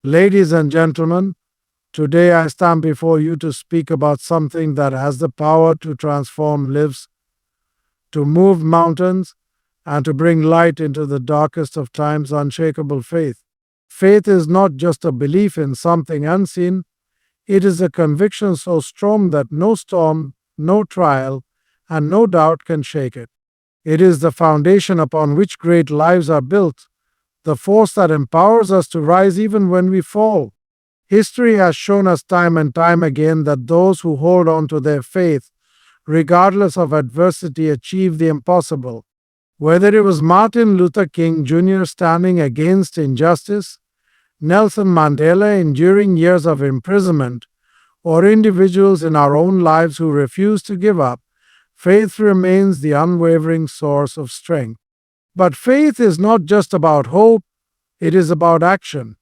Ladies and gentlemen, today I stand before you to speak about something that has the power to transform lives, to move mountains, and to bring light into the darkest of times. Unshakable faith. Faith is not just a belief in something unseen, it is a conviction so strong that no storm, no trial, and no doubt can shake it. It is the foundation upon which great lives are built, the force that empowers us to rise even when we fall. History has shown us time and time again that those who hold on to their faith, regardless of adversity, achieve the impossible. Whether it was Martin Luther King Jr. standing against injustice, Nelson Mandela enduring years of imprisonment, or individuals in our own lives who refuse to give up, faith remains the unwavering source of strength. But faith is not just about hope, it is about action.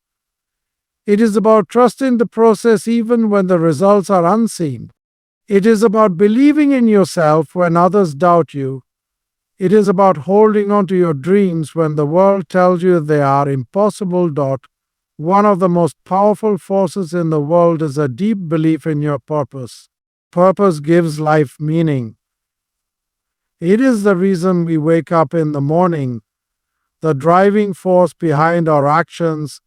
It is about trusting the process even when the results are unseen. It is about believing in yourself when others doubt you. It is about holding on to your dreams when the world tells you they are impossible. One of the most powerful forces in the world is a deep belief in your purpose. Purpose gives life meaning. It is the reason we wake up in the morning, the driving force behind our actions,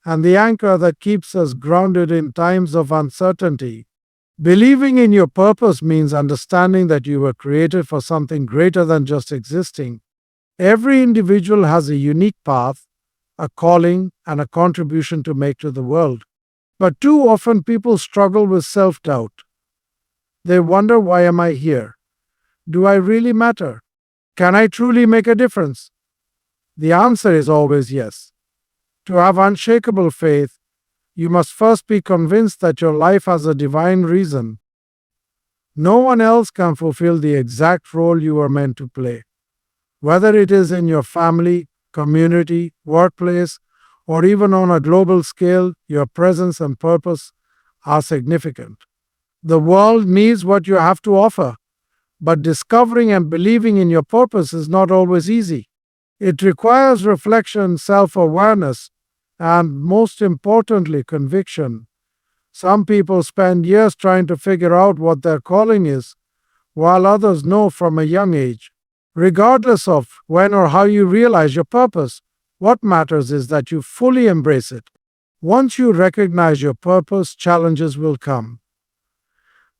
and the anchor that keeps us grounded in times of uncertainty. Believing in your purpose means understanding that you were created for something greater than just existing. Every individual has a unique path, a calling, and a contribution to make to the world. But too often people struggle with self-doubt. They wonder, why am I here? Do I really matter? Can I truly make a difference? The answer is always yes. To have unshakable faith, you must first be convinced that your life has a divine reason. No one else can fulfill the exact role you are meant to play. Whether it is in your family, community, workplace, or even on a global scale, your presence and purpose are significant. The world needs what you have to offer, but discovering and believing in your purpose is not always easy. It requires reflection, self-awareness, and most importantly, conviction. Some people spend years trying to figure out what their calling is, while others know from a young age. Regardless of when or how you realize your purpose, what matters is that you fully embrace it. Once you recognize your purpose, challenges will come.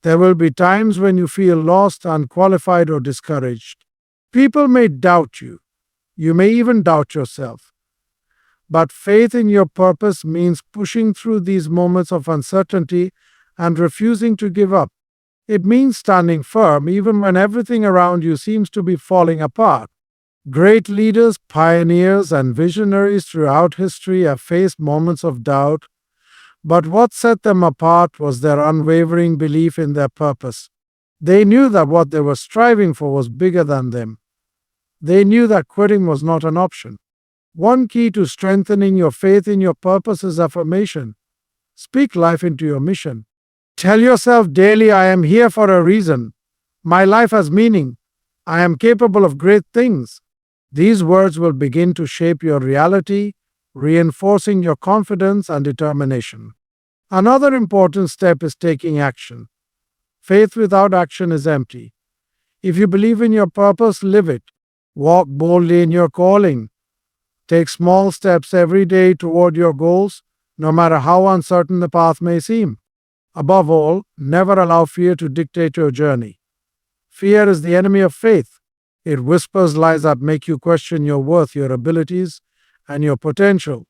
There will be times when you feel lost, unqualified, or discouraged. People may doubt you. You may even doubt yourself. But faith in your purpose means pushing through these moments of uncertainty and refusing to give up. It means standing firm even when everything around you seems to be falling apart. Great leaders, pioneers, and visionaries throughout history have faced moments of doubt, but what set them apart was their unwavering belief in their purpose. They knew that what they were striving for was bigger than them. They knew that quitting was not an option. One key to strengthening your faith in your purpose is affirmation. Speak life into your mission. Tell yourself daily, I am here for a reason. My life has meaning. I am capable of great things. These words will begin to shape your reality, reinforcing your confidence and determination. Another important step is taking action. Faith without action is empty. If you believe in your purpose, live it. Walk boldly in your calling. Take small steps every day toward your goals, no matter how uncertain the path may seem. Above all, never allow fear to dictate your journey. Fear is the enemy of faith. It whispers lies that make you question your worth, your abilities, and your potential.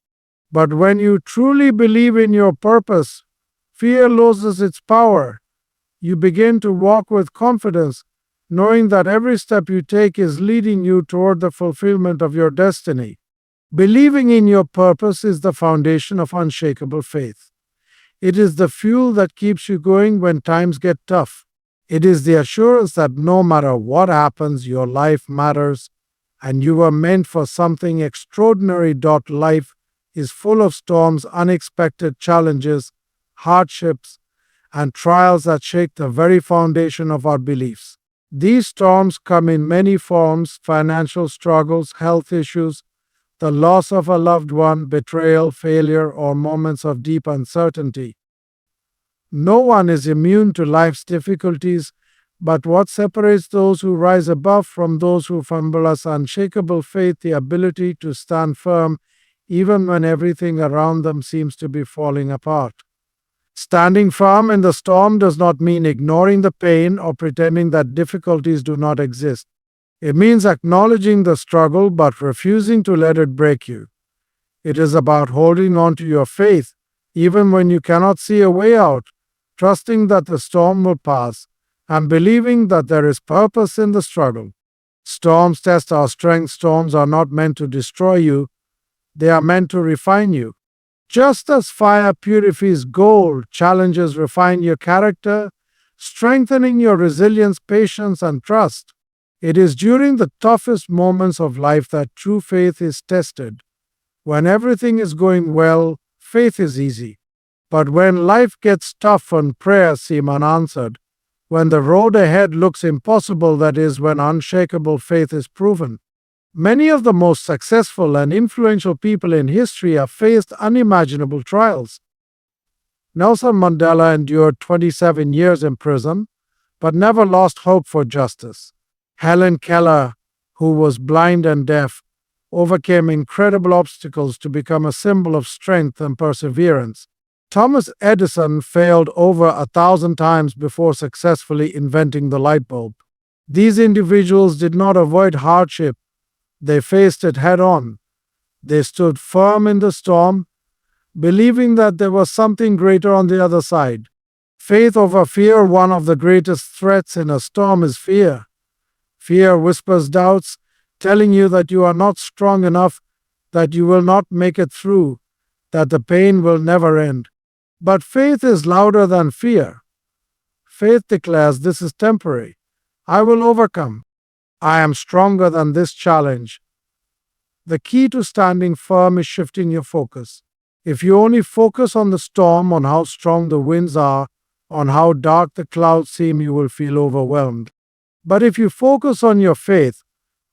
But when you truly believe in your purpose, fear loses its power. You begin to walk with confidence, knowing that every step you take is leading you toward the fulfillment of your destiny. Believing in your purpose is the foundation of unshakable faith. It is the fuel that keeps you going when times get tough. It is the assurance that no matter what happens, your life matters and you were meant for something extraordinary. Life is full of storms, unexpected challenges, hardships, and trials that shake the very foundation of our beliefs. These storms come in many forms: financial struggles, health issues, the loss of a loved one, betrayal, failure, or moments of deep uncertainty. No one is immune to life's difficulties, but what separates those who rise above from those who fumble is unshakable faith, the ability to stand firm even when everything around them seems to be falling apart. Standing firm in the storm does not mean ignoring the pain or pretending that difficulties do not exist. It means acknowledging the struggle but refusing to let it break you. It is about holding on to your faith even when you cannot see a way out, trusting that the storm will pass, and believing that there is purpose in the struggle. Storms test our strength. Storms are not meant to destroy you, they are meant to refine you. Just as fire purifies gold, challenges refine your character, strengthening your resilience, patience, and trust. It is during the toughest moments of life that true faith is tested. When everything is going well, faith is easy. But when life gets tough and prayers seem unanswered, when the road ahead looks impossible, that is when unshakable faith is proven. Many of the most successful and influential people in history have faced unimaginable trials. Nelson Mandela endured 27 years in prison, but never lost hope for justice. Helen Keller, who was blind and deaf, overcame incredible obstacles to become a symbol of strength and perseverance. Thomas Edison failed over 1,000 times before successfully inventing the light bulb. These individuals did not avoid hardship, they faced it head on. They stood firm in the storm, believing that there was something greater on the other side. Faith over fear. One of the greatest threats in a storm is fear. Fear whispers doubts, telling you that you are not strong enough, that you will not make it through, that the pain will never end. But faith is louder than fear. Faith declares, this is temporary. I will overcome. I am stronger than this challenge. The key to standing firm is shifting your focus. If you only focus on the storm, on how strong the winds are, on how dark the clouds seem, you will feel overwhelmed. But if you focus on your faith,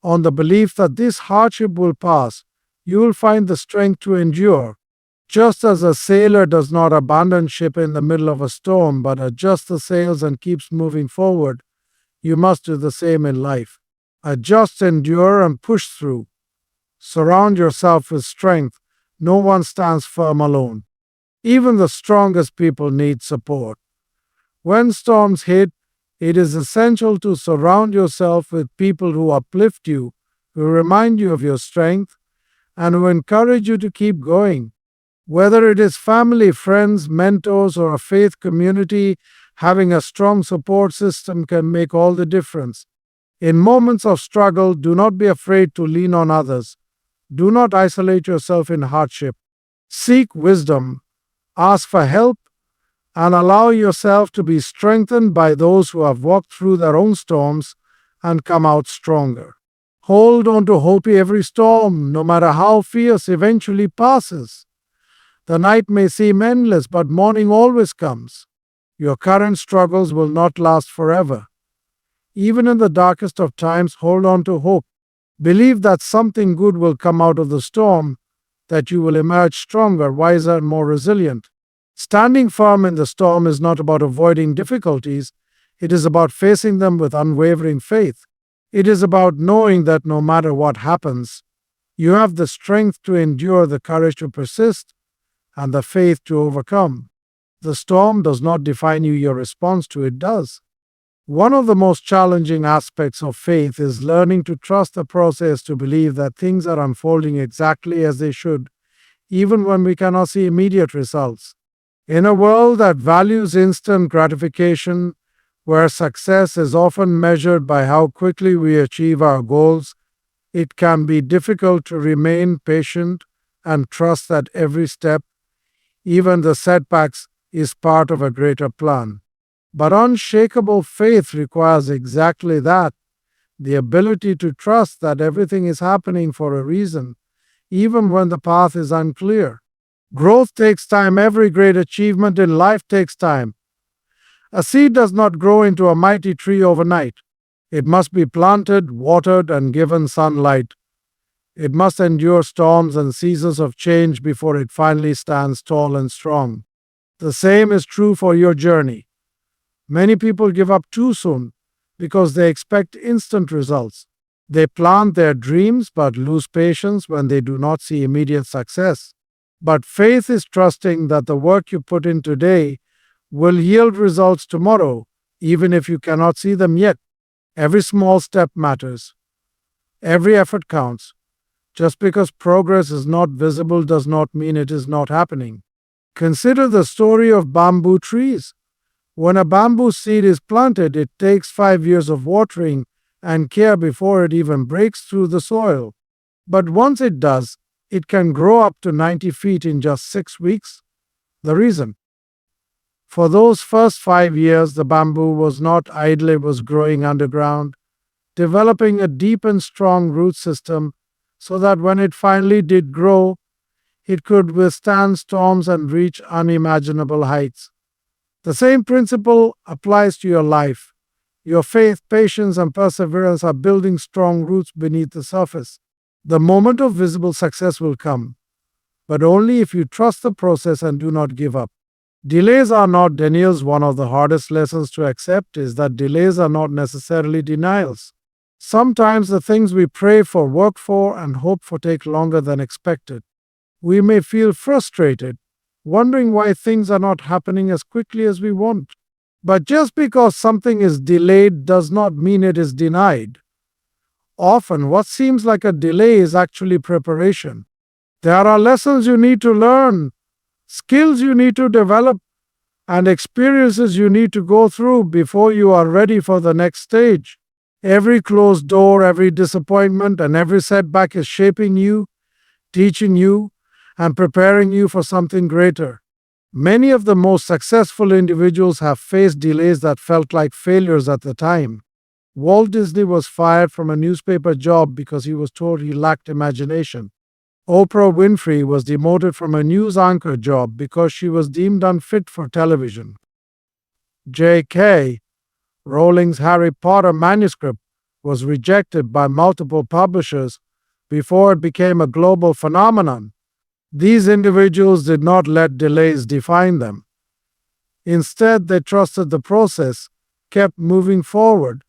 on the belief that this hardship will pass, you will find the strength to endure. Just as a sailor does not abandon ship in the middle of a storm, but adjusts the sails and keeps moving forward, you must do the same in life. Adjust, endure, and push through. Surround yourself with strength. No one stands firm alone. Even the strongest people need support. When storms hit, it is essential to surround yourself with people who uplift you, who remind you of your strength, and who encourage you to keep going. Whether it is family, friends, mentors, or a faith community, having a strong support system can make all the difference. In moments of struggle, do not be afraid to lean on others. Do not isolate yourself in hardship. Seek wisdom, ask for help, and allow yourself to be strengthened by those who have walked through their own storms and come out stronger. Hold on to hope. Every storm, no matter how fierce, eventually passes. The night may seem endless, but morning always comes. Your current struggles will not last forever. Even in the darkest of times, hold on to hope. Believe that something good will come out of the storm, that you will emerge stronger, wiser, and more resilient. Standing firm in the storm is not about avoiding difficulties, it is about facing them with unwavering faith. It is about knowing that no matter what happens, you have the strength to endure, the courage to persist, and the faith to overcome. The storm does not define you, your response to it does. One of the most challenging aspects of faith is learning to trust the process, to believe that things are unfolding exactly as they should, even when we cannot see immediate results. In a world that values instant gratification, where success is often measured by how quickly we achieve our goals, it can be difficult to remain patient and trust that every step, even the setbacks, is part of a greater plan. But unshakable faith requires exactly that, the ability to trust that everything is happening for a reason, even when the path is unclear. Growth takes time. Every great achievement in life takes time. A seed does not grow into a mighty tree overnight. It must be planted, watered, and given sunlight. It must endure storms and seasons of change before it finally stands tall and strong. The same is true for your journey. Many people give up too soon because they expect instant results. They plant their dreams but lose patience when they do not see immediate success. But faith is trusting that the work you put in today will yield results tomorrow, even if you cannot see them yet. Every small step matters. Every effort counts. Just because progress is not visible does not mean it is not happening. Consider the story of bamboo trees. When a bamboo seed is planted, it takes 5 years of watering and care before it even breaks through the soil. But once it does, it can grow up to 90 feet in just 6 weeks. The reason? For those first 5 years, the bamboo was not idle, it was growing underground, developing a deep and strong root system so that when it finally did grow, it could withstand storms and reach unimaginable heights. The same principle applies to your life. Your faith, patience, and perseverance are building strong roots beneath the surface. The moment of visible success will come, but only if you trust the process and do not give up. Delays are not denials. One of the hardest lessons to accept is that delays are not necessarily denials. Sometimes the things we pray for, work for, and hope for take longer than expected. We may feel frustrated, wondering why things are not happening as quickly as we want. But just because something is delayed does not mean it is denied. Often, what seems like a delay is actually preparation. There are lessons you need to learn, skills you need to develop, and experiences you need to go through before you are ready for the next stage. Every closed door, every disappointment, and every setback is shaping you, teaching you, and preparing you for something greater. Many of the most successful individuals have faced delays that felt like failures at the time. Walt Disney was fired from a newspaper job because he was told he lacked imagination. Oprah Winfrey was demoted from a news anchor job because she was deemed unfit for television. J.K. Rowling's Harry Potter manuscript was rejected by multiple publishers before it became a global phenomenon. These individuals did not let delays define them. Instead, they trusted the process, kept moving forward,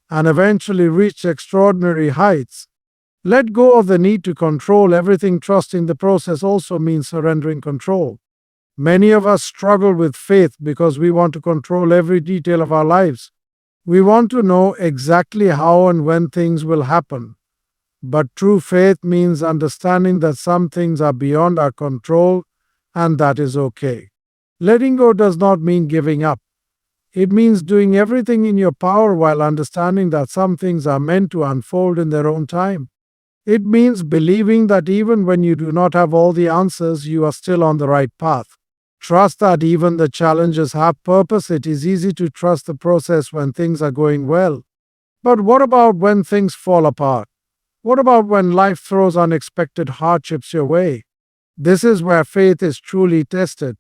and eventually reached extraordinary heights. Let go of the need to control everything. Trusting the process also means surrendering control. Many of us struggle with faith because we want to control every detail of our lives. We want to know exactly how and when things will happen. But true faith means understanding that some things are beyond our control, and that is okay. Letting go does not mean giving up. It means doing everything in your power while understanding that some things are meant to unfold in their own time. It means believing that even when you do not have all the answers, you are still on the right path. Trust that even the challenges have purpose. It is easy to trust the process when things are going well. But what about when things fall apart? What about when life throws unexpected hardships your way? This is where faith is truly tested.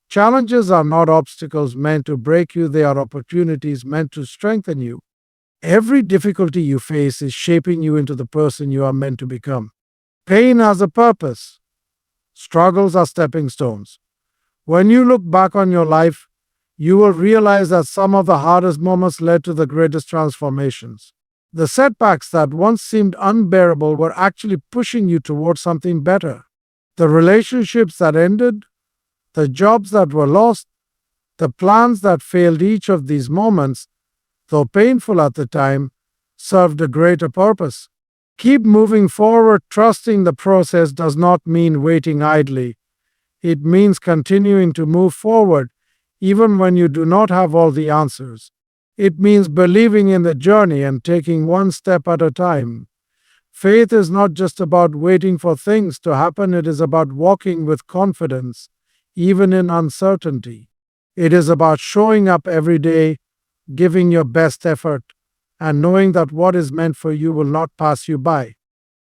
Challenges are not obstacles meant to break you, they are opportunities meant to strengthen you. Every difficulty you face is shaping you into the person you are meant to become. Pain has a purpose. Struggles are stepping stones. When you look back on your life, you will realize that some of the hardest moments led to the greatest transformations. The setbacks that once seemed unbearable were actually pushing you towards something better. The relationships that ended, the jobs that were lost, the plans that failed, each of these moments, though painful at the time, served a greater purpose. Keep moving forward. Trusting the process does not mean waiting idly. It means continuing to move forward even when you do not have all the answers. It means believing in the journey and taking one step at a time. Faith is not just about waiting for things to happen, it is about walking with confidence, even in uncertainty. It is about showing up every day, giving your best effort, and knowing that what is meant for you will not pass you by.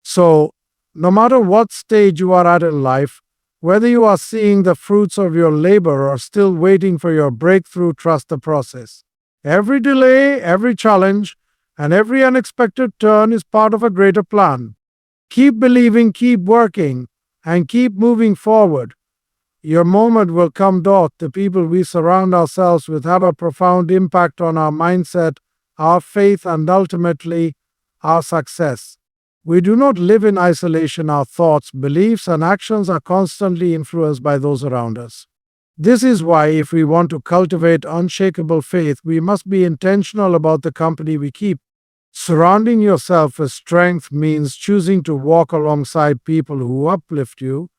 So, no matter what stage you are at in life, whether you are seeing the fruits of your labor or still waiting for your breakthrough, trust the process. Every delay, every challenge, and every unexpected turn is part of a greater plan. Keep believing, keep working, and keep moving forward. Your moment will come. The people we surround ourselves with have a profound impact on our mindset, our faith, and ultimately our success. We do not live in isolation. Our thoughts, beliefs, and actions are constantly influenced by those around us. This is why, if we want to cultivate unshakable faith, we must be intentional about the company we keep. Surrounding yourself with strength means choosing to walk alongside people who uplift you,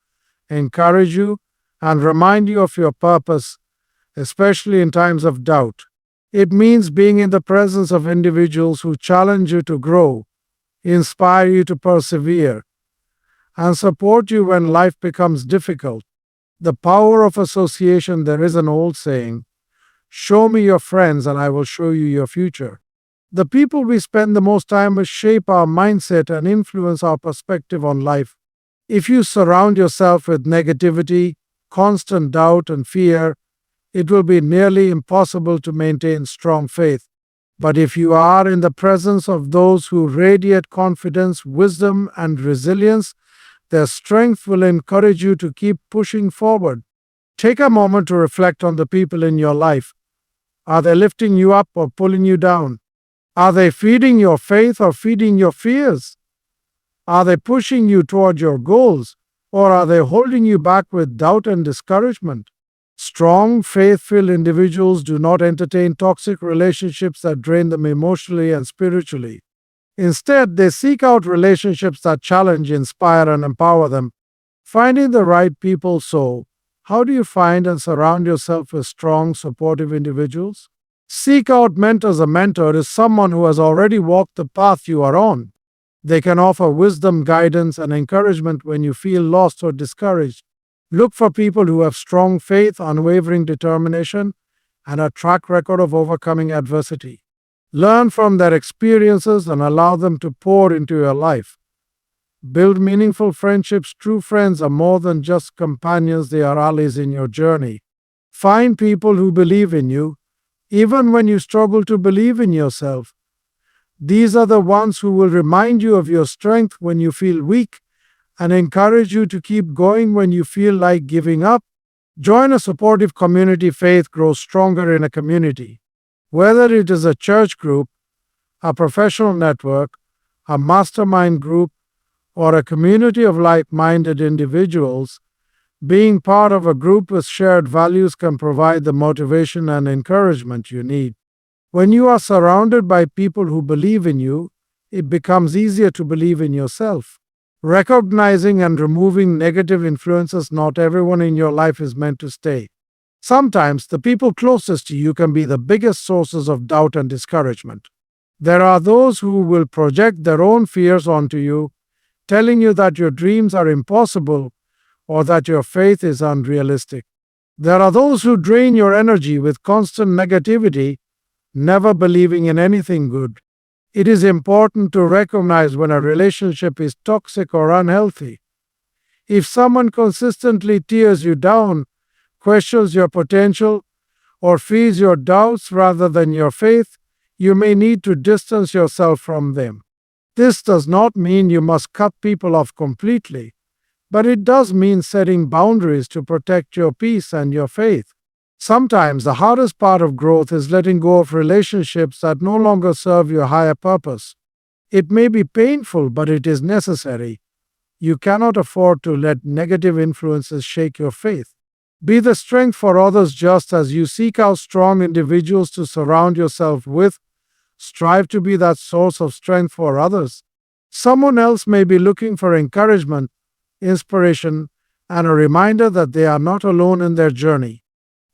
encourage you, and remind you of your purpose, especially in times of doubt. It means being in the presence of individuals who challenge you to grow, inspire you to persevere, and support you when life becomes difficult. The power of association. There is an old saying, show me your friends and I will show you your future. The people we spend the most time with shape our mindset and influence our perspective on life. If you surround yourself with negativity, constant doubt, and fear, it will be nearly impossible to maintain strong faith. But if you are in the presence of those who radiate confidence, wisdom, and resilience, their strength will encourage you to keep pushing forward. Take a moment to reflect on the people in your life. Are they lifting you up or pulling you down? Are they feeding your faith or feeding your fears? Are they pushing you toward your goals, or are they holding you back with doubt and discouragement? Strong, faith-filled individuals do not entertain toxic relationships that drain them emotionally and spiritually. Instead, they seek out relationships that challenge, inspire, and empower them. Finding the right people. So, how do you find and surround yourself with strong, supportive individuals? Seek out mentors. A mentor is someone who has already walked the path you are on. They can offer wisdom, guidance, and encouragement when you feel lost or discouraged. Look for people who have strong faith, unwavering determination, and a track record of overcoming adversity. Learn from their experiences and allow them to pour into your life. Build meaningful friendships. True friends are more than just companions, they are allies in your journey. Find people who believe in you, even when you struggle to believe in yourself. These are the ones who will remind you of your strength when you feel weak and encourage you to keep going when you feel like giving up. Join a supportive community. Faith grows stronger in a community. Whether it is a church group, a professional network, a mastermind group, or a community of like-minded individuals, being part of a group with shared values can provide the motivation and encouragement you need. When you are surrounded by people who believe in you, it becomes easier to believe in yourself. Recognizing and removing negative influences. Not everyone in your life is meant to stay. Sometimes the people closest to you can be the biggest sources of doubt and discouragement. There are those who will project their own fears onto you, telling you that your dreams are impossible or that your faith is unrealistic. There are those who drain your energy with constant negativity, never believing in anything good. It is important to recognize when a relationship is toxic or unhealthy. If someone consistently tears you down, questions your potential, or feeds your doubts rather than your faith, you may need to distance yourself from them. This does not mean you must cut people off completely, but it does mean setting boundaries to protect your peace and your faith. Sometimes the hardest part of growth is letting go of relationships that no longer serve your higher purpose. It may be painful, but it is necessary. You cannot afford to let negative influences shake your faith. Be the strength for others just as you seek out strong individuals to surround yourself with. Strive to be that source of strength for others. Someone else may be looking for encouragement, inspiration, and a reminder that they are not alone in their journey.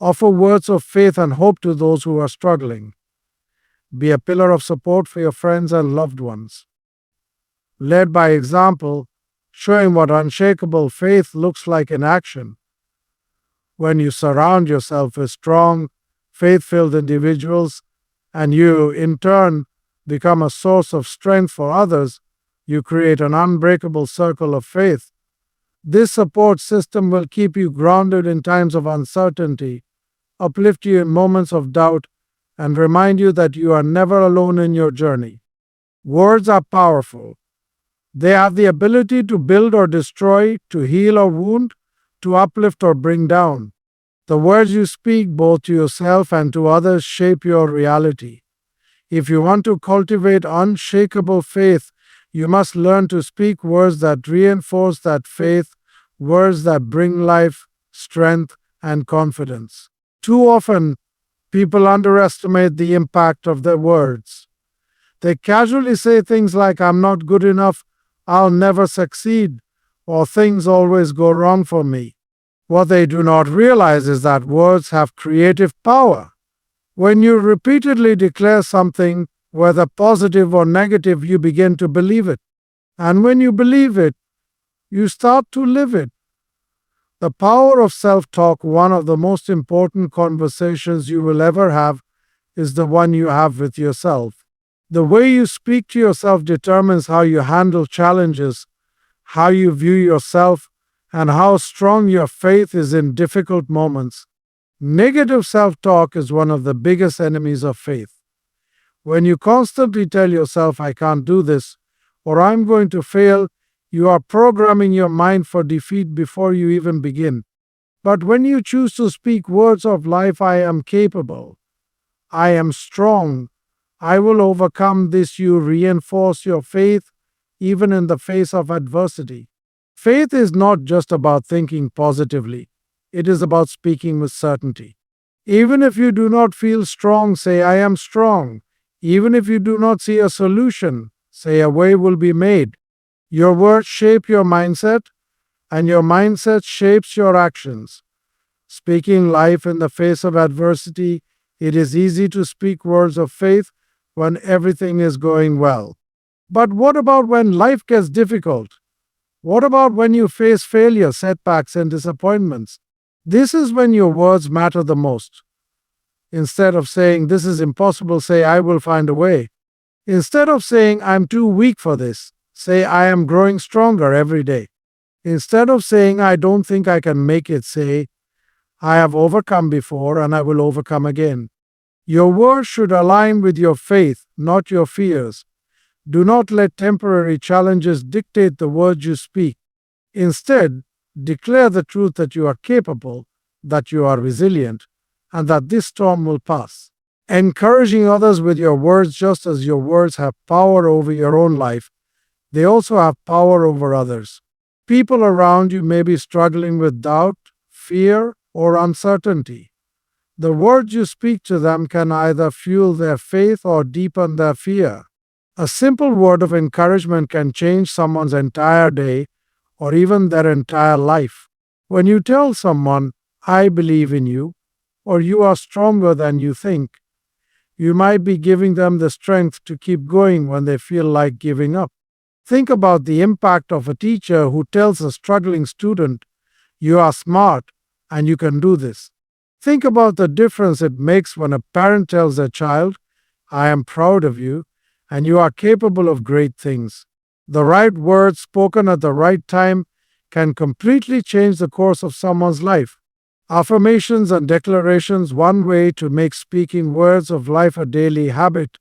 Offer words of faith and hope to those who are struggling. Be a pillar of support for your friends and loved ones. Led by example, showing what unshakable faith looks like in action. When you surround yourself with strong, faith-filled individuals, and you, in turn, become a source of strength for others, you create an unbreakable circle of faith. This support system will keep you grounded in times of uncertainty, uplift you in moments of doubt, and remind you that you are never alone in your journey. Words are powerful, They have the ability to build or destroy, to heal or wound, to uplift or bring down. The words you speak, both to yourself and to others, shape your reality. If you want to cultivate unshakable faith, you must learn to speak words that reinforce that faith, words that bring life, strength, and confidence. Too often, people underestimate the impact of their words. They casually say things like, I'm not good enough, I'll never succeed, or things always go wrong for me. What they do not realize is that words have creative power. When you repeatedly declare something, whether positive or negative, you begin to believe it. And when you believe it, you start to live it. The power of self-talk, one of the most important conversations you will ever have, is the one you have with yourself. The way you speak to yourself determines how you handle challenges, how you view yourself, and how strong your faith is in difficult moments. Negative self-talk is one of the biggest enemies of faith. When you constantly tell yourself, I can't do this, or I'm going to fail, you are programming your mind for defeat before you even begin. But when you choose to speak words of life, I am capable, I am strong, I will overcome this, you reinforce your faith even in the face of adversity. Faith is not just about thinking positively. It is about speaking with certainty. Even if you do not feel strong, say, I am strong. Even if you do not see a solution, say, a way will be made. Your words shape your mindset, and your mindset shapes your actions. Speaking life in the face of adversity, it is easy to speak words of faith when everything is going well. But what about when life gets difficult? What about when you face failure, setbacks, and disappointments? This is when your words matter the most. Instead of saying, this is impossible, say, I will find a way. Instead of saying, I'm too weak for this, say, I am growing stronger every day. Instead of saying, I don't think I can make it, say, I have overcome before and I will overcome again. Your words should align with your faith, not your fears. Do not let temporary challenges dictate the words you speak. Instead, declare the truth that you are capable, that you are resilient, and that this storm will pass. Encouraging others with your words, just as your words have power over your own life, they also have power over others. People around you may be struggling with doubt, fear, or uncertainty. The words you speak to them can either fuel their faith or deepen their fear. A simple word of encouragement can change someone's entire day or even their entire life. When you tell someone, I believe in you, or you are stronger than you think, you might be giving them the strength to keep going when they feel like giving up. Think about the impact of a teacher who tells a struggling student, you are smart and you can do this. Think about the difference it makes when a parent tells their child, I am proud of you and you are capable of great things. The right words spoken at the right time can completely change the course of someone's life. Affirmations and declarations. One way to make speaking words of life a daily habit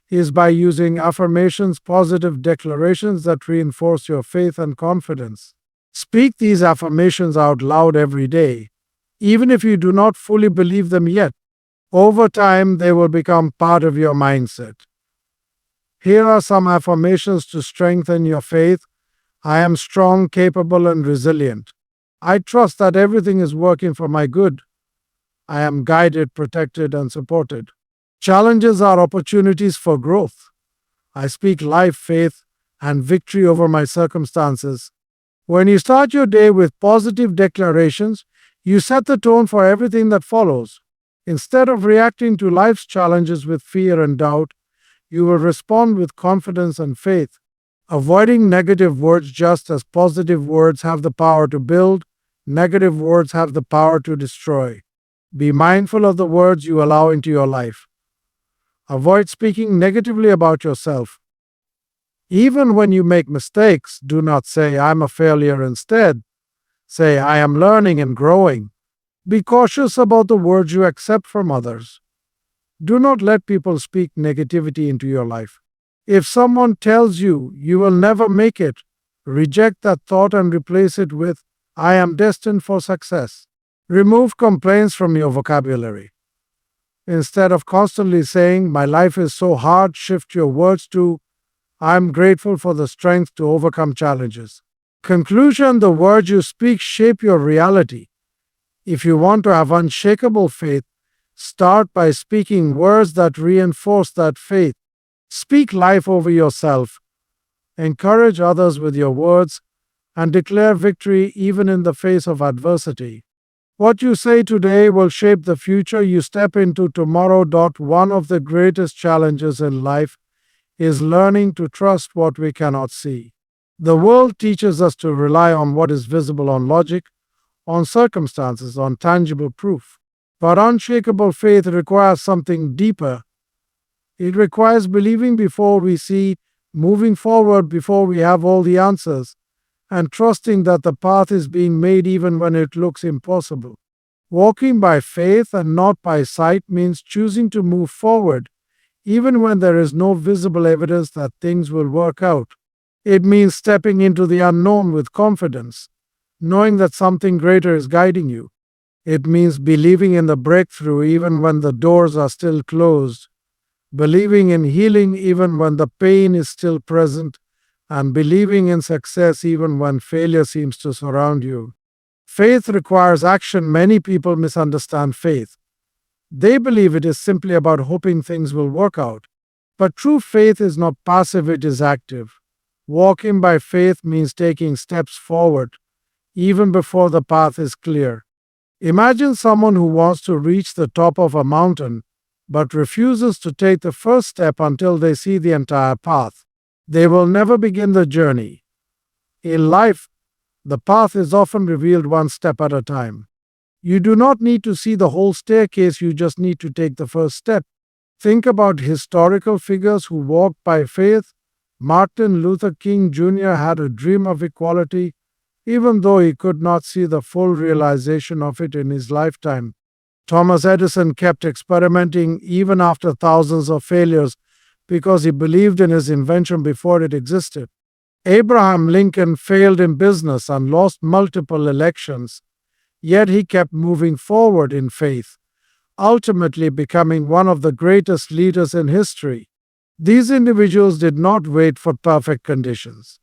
is by using affirmations, positive declarations that reinforce your faith and confidence. Speak these affirmations out loud every day, even if you do not fully believe them yet. Over time, they will become part of your mindset. Here are some affirmations to strengthen your faith. I am strong, capable, and resilient. I trust that everything is working for my good. I am guided, protected, and supported. Challenges are opportunities for growth. I speak life, faith, and victory over my circumstances. When you start your day with positive declarations, you set the tone for everything that follows. Instead of reacting to life's challenges with fear and doubt, you will respond with confidence and faith. Avoiding negative words. Just as positive words have the power to build, negative words have the power to destroy. Be mindful of the words you allow into your life. Avoid speaking negatively about yourself. Even when you make mistakes, do not say, I'm a failure. Instead, say, I am learning and growing. Be cautious about the words you accept from others. Do not let people speak negativity into your life. If someone tells you you will never make it, reject that thought and replace it with, I am destined for success. Remove complaints from your vocabulary. Instead of constantly saying, my life is so hard, shift your words to, I am grateful for the strength to overcome challenges. Conclusion: the words you speak shape your reality. If you want to have unshakable faith, start by speaking words that reinforce that faith. Speak life over yourself, encourage others with your words, and declare victory even in the face of adversity. What you say today will shape the future you step into tomorrow. One of the greatest challenges in life is learning to trust what we cannot see. The world teaches us to rely on what is visible, on logic, on circumstances, on tangible proof. But unshakable faith requires something deeper. It requires believing before we see, moving forward before we have all the answers, and trusting that the path is being made even when it looks impossible. Walking by faith and not by sight means choosing to move forward, even when there is no visible evidence that things will work out. It means stepping into the unknown with confidence, knowing that something greater is guiding you. It means believing in the breakthrough even when the doors are still closed, believing in healing even when the pain is still present, and believing in success even when failure seems to surround you. Faith requires action. Many people misunderstand faith. They believe it is simply about hoping things will work out. But true faith is not passive, it is active. Walking by faith means taking steps forward, even before the path is clear. Imagine someone who wants to reach the top of a mountain, but refuses to take the first step until they see the entire path. They will never begin the journey. In life, the path is often revealed one step at a time. You do not need to see the whole staircase, you just need to take the first step. Think about historical figures who walked by faith. Martin Luther King Jr. had a dream of equality, even though he could not see the full realization of it in his lifetime. Thomas Edison kept experimenting even after thousands of failures because he believed in his invention before it existed. Abraham Lincoln failed in business and lost multiple elections, yet he kept moving forward in faith, ultimately becoming one of the greatest leaders in history. These individuals did not wait for perfect conditions.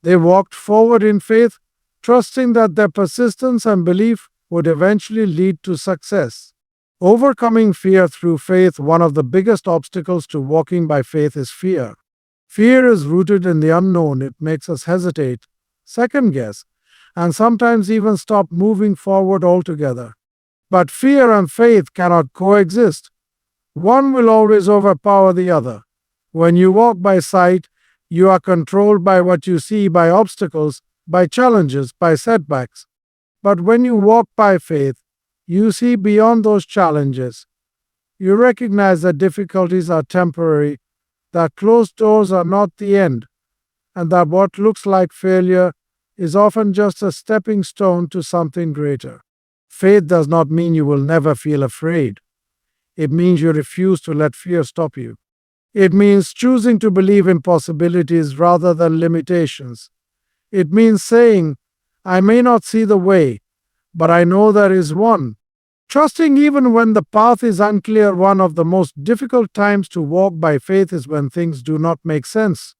They walked forward in faith, trusting that their persistence and belief would eventually lead to success. Overcoming fear through faith. One of the biggest obstacles to walking by faith is fear. Fear is rooted in the unknown. It makes us hesitate, second guess, and sometimes even stop moving forward altogether. But fear and faith cannot coexist. One will always overpower the other. When you walk by sight, you are controlled by what you see, by obstacles, by challenges, by setbacks. But when you walk by faith, you see beyond those challenges. You recognize that difficulties are temporary, that closed doors are not the end, and that what looks like failure is often just a stepping stone to something greater. Faith does not mean you will never feel afraid. It means you refuse to let fear stop you. It means choosing to believe in possibilities rather than limitations. It means saying, I may not see the way, but I know there is one. Trusting even when the path is unclear. One of the most difficult times to walk by faith is when things do not make sense.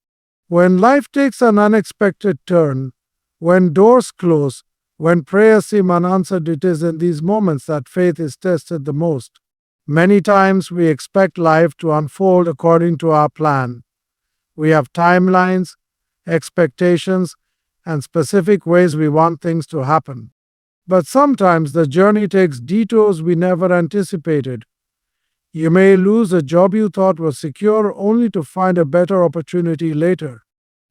When life takes an unexpected turn, when doors close, when prayers seem unanswered, it is in these moments that faith is tested the most. Many times we expect life to unfold according to our plan. We have timelines, expectations, and specific ways we want things to happen. But sometimes the journey takes detours we never anticipated. You may lose a job you thought was secure only to find a better opportunity later.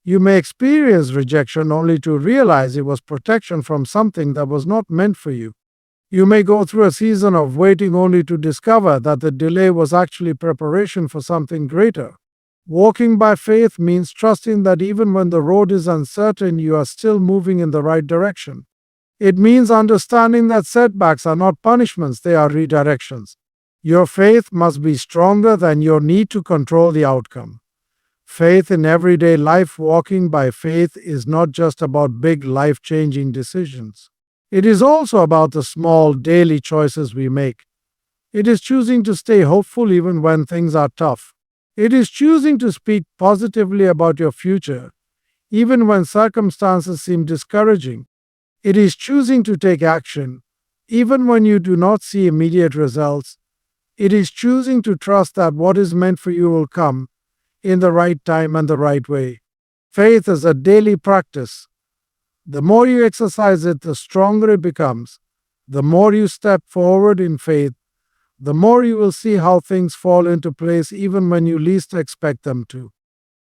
You may experience rejection only to realize it was protection from something that was not meant for you. You may go through a season of waiting only to discover that the delay was actually preparation for something greater. Walking by faith means trusting that even when the road is uncertain, you are still moving in the right direction. It means understanding that setbacks are not punishments, they are redirections. Your faith must be stronger than your need to control the outcome. Faith in everyday life. Walking by faith is not just about big life-changing decisions. It is also about the small daily choices we make. It is choosing to stay hopeful even when things are tough. It is choosing to speak positively about your future, even when circumstances seem discouraging. It is choosing to take action, even when you do not see immediate results. It is choosing to trust that what is meant for you will come in the right time and the right way. Faith is a daily practice. The more you exercise it, the stronger it becomes. The more you step forward in faith, the more you will see how things fall into place even when you least expect them to.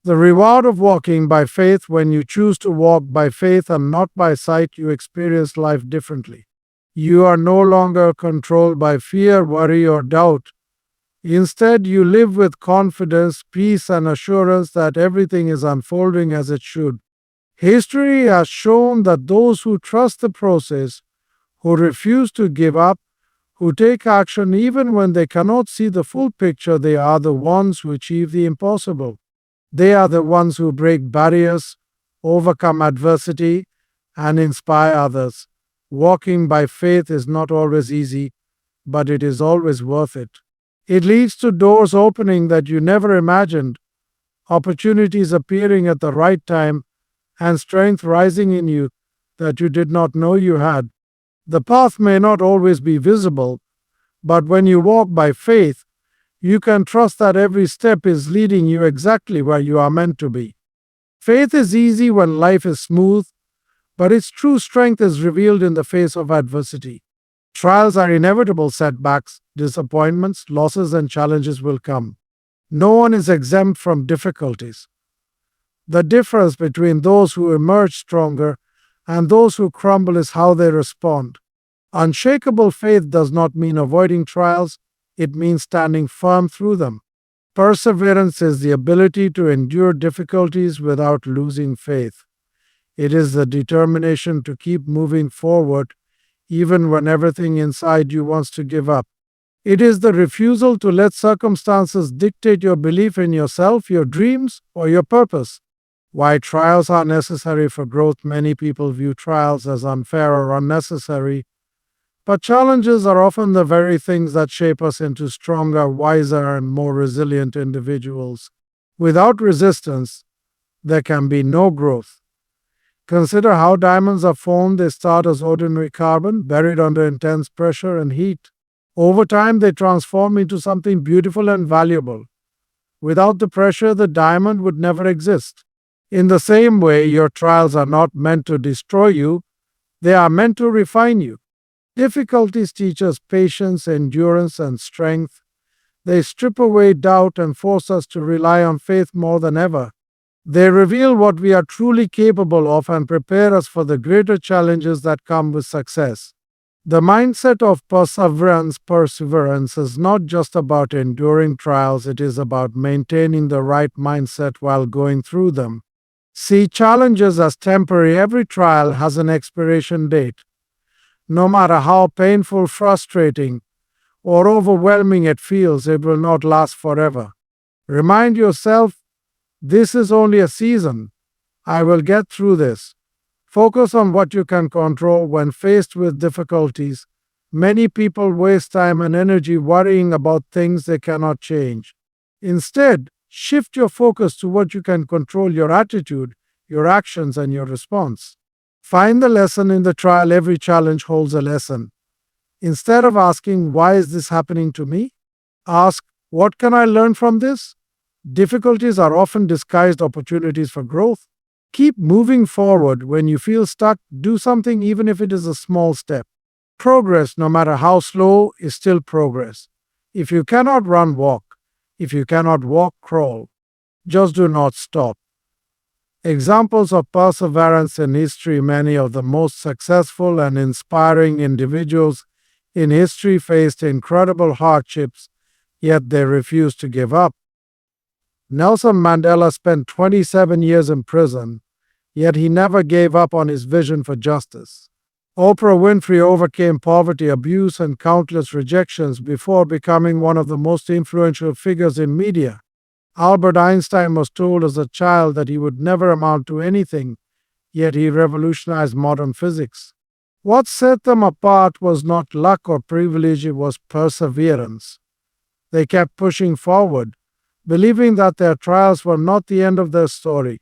The reward of walking by faith. When you choose to walk by faith and not by sight, you experience life differently. You are no longer controlled by fear, worry, or doubt. Instead, you live with confidence, peace, and assurance that everything is unfolding as it should. History has shown that those who trust the process, who refuse to give up, who take action even when they cannot see the full picture, they are the ones who achieve the impossible. They are the ones who break barriers, overcome adversity, and inspire others. Walking by faith is not always easy, but it is always worth it. It leads to doors opening that you never imagined, opportunities appearing at the right time, and strength rising in you that you did not know you had. The path may not always be visible, but when you walk by faith, you can trust that every step is leading you exactly where you are meant to be. Faith is easy when life is smooth, but its true strength is revealed in the face of adversity. Trials are inevitable. Setbacks, disappointments, losses, and challenges will come. No one is exempt from difficulties. The difference between those who emerge stronger and those who crumble is how they respond. Unshakable faith does not mean avoiding trials, it means standing firm through them. Perseverance is the ability to endure difficulties without losing faith. It is the determination to keep moving forward even when everything inside you wants to give up. It is the refusal to let circumstances dictate your belief in yourself, your dreams, or your purpose. Why trials are necessary for growth. Many people view trials as unfair or unnecessary, but challenges are often the very things that shape us into stronger, wiser, and more resilient individuals. Without resistance, there can be no growth. Consider how diamonds are formed. They start as ordinary carbon, buried under intense pressure and heat. Over time, they transform into something beautiful and valuable. Without the pressure, the diamond would never exist. In the same way, your trials are not meant to destroy you, they are meant to refine you. Difficulties teach us patience, endurance, and strength. They strip away doubt and force us to rely on faith more than ever. They reveal what we are truly capable of and prepare us for the greater challenges that come with success. The mindset of perseverance is not just about enduring trials, it is about maintaining the right mindset while going through them. See challenges as temporary. Every trial has an expiration date. No matter how painful, frustrating, or overwhelming it feels, it will not last forever. Remind yourself, this is only a season. I will get through this. Focus on what you can control. When faced with difficulties, many people waste time and energy worrying about things they cannot change. Instead, shift your focus to what you can control: your attitude, your actions, and your response. Find the lesson in the trial. Every challenge holds a lesson. Instead of asking, "Why is this happening to me?" ask, "What can I learn from this?" Difficulties are often disguised opportunities for growth. Keep moving forward. When you feel stuck, do something, even if it is a small step. Progress, no matter how slow, is still progress. If you cannot run, walk. If you cannot walk, crawl. Just do not stop. Examples of perseverance in history. Many of the most successful and inspiring individuals in history faced incredible hardships, yet they refused to give up. Nelson Mandela spent 27 years in prison, yet he never gave up on his vision for justice. Oprah Winfrey overcame poverty, abuse, and countless rejections before becoming one of the most influential figures in media. Albert Einstein was told as a child that he would never amount to anything, yet he revolutionized modern physics. What set them apart was not luck or privilege, it was perseverance. They kept pushing forward, believing that their trials were not the end of their story.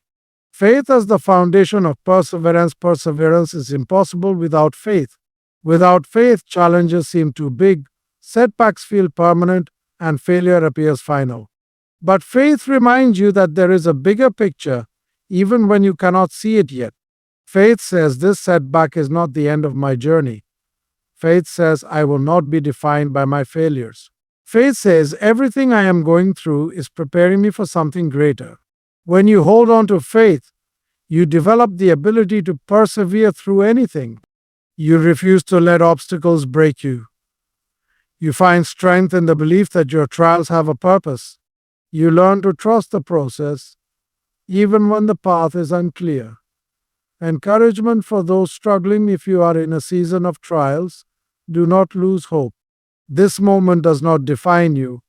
Faith as the foundation of perseverance. Perseverance is impossible without faith. Without faith, challenges seem too big, setbacks feel permanent, and failure appears final. But faith reminds you that there is a bigger picture, even when you cannot see it yet. Faith says this setback is not the end of my journey. Faith says I will not be defined by my failures. Faith says everything I am going through is preparing me for something greater. When you hold on to faith, you develop the ability to persevere through anything. You refuse to let obstacles break you. You find strength in the belief that your trials have a purpose. You learn to trust the process, even when the path is unclear. Encouragement for those struggling. If you are in a season of trials, do not lose hope. This moment does not define you.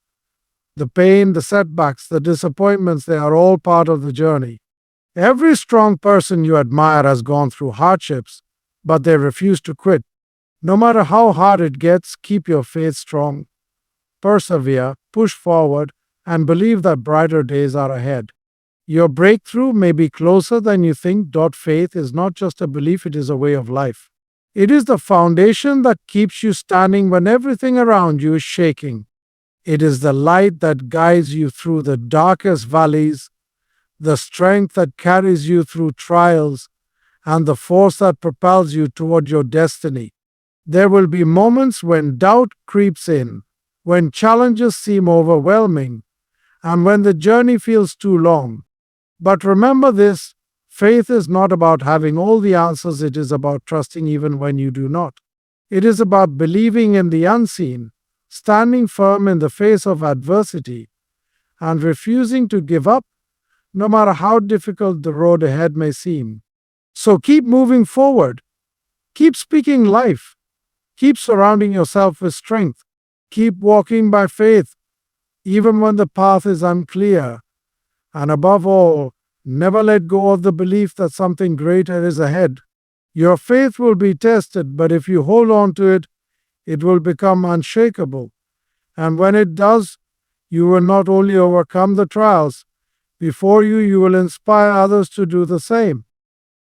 The pain, the setbacks, the disappointments, they are all part of the journey. Every strong person you admire has gone through hardships, but they refuse to quit. No matter how hard it gets, keep your faith strong. Persevere, push forward, and believe that brighter days are ahead. Your breakthrough may be closer than you think. Faith is not just a belief, it is a way of life. It is the foundation that keeps you standing when everything around you is shaking. It is the light that guides you through the darkest valleys, the strength that carries you through trials, and the force that propels you toward your destiny. There will be moments when doubt creeps in, when challenges seem overwhelming, and when the journey feels too long. But remember this, faith is not about having all the answers, it is about trusting even when you do not. It is about believing in the unseen, standing firm in the face of adversity, and refusing to give up, no matter how difficult the road ahead may seem. So keep moving forward. Keep speaking life. Keep surrounding yourself with strength. Keep walking by faith, even when the path is unclear. And above all, never let go of the belief that something greater is ahead. Your faith will be tested, but if you hold on to it, it will become unshakable. And when it does, you will not only overcome the trials before you, you will inspire others to do the same.